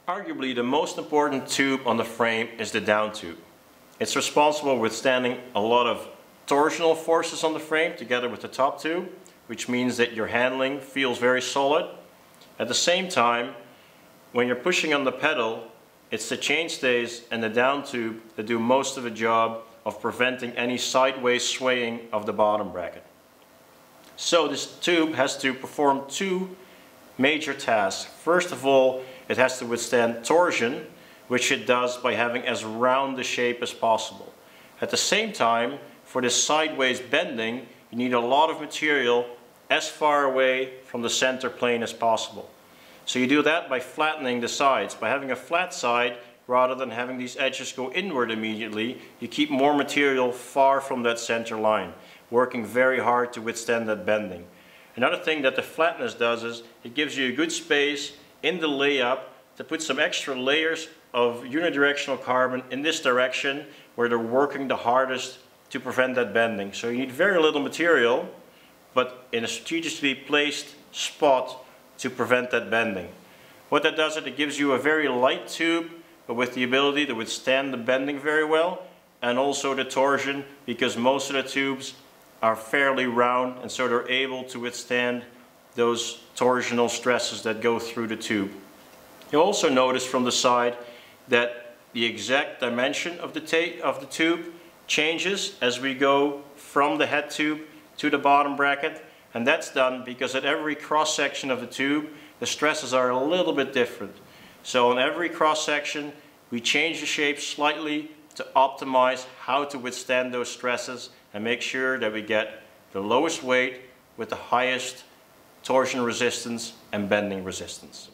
Arguably, the most important tube on the frame is the down tube. It's responsible for withstanding a lot of torsional forces on the frame together with the top tube, which means that your handling feels very solid. At the same time, when you're pushing on the pedal, it's the chainstays and the down tube that do most of the job of preventing any sideways swaying of the bottom bracket. So this tube has to perform two major tasks. First of all, it has to withstand torsion, which it does by having as round a shape as possible. At the same time, for this sideways bending, you need a lot of material as far away from the center plane as possible. So you do that by flattening the sides. By having a flat side, rather than having these edges go inward immediately, you keep more material far from that center line, working very hard to withstand that bending. Another thing that the flatness does is it gives you a good space in the layup to put some extra layers of unidirectional carbon in this direction where they're working the hardest to prevent that bending. So you need very little material, but in a strategically placed spot to prevent that bending. What that does is it gives you a very light tube, but with the ability to withstand the bending very well, and also the torsion, because most of the tubes are fairly round, and so they're able to withstand those torsional stresses that go through the tube. You'll also notice from the side that the exact dimension of the tube changes as we go from the head tube to the bottom bracket, and that's done because at every cross section of the tube the stresses are a little bit different. So on every cross section we change the shape slightly to optimize how to withstand those stresses and make sure that we get the lowest weight with the highest torsion resistance and bending resistance.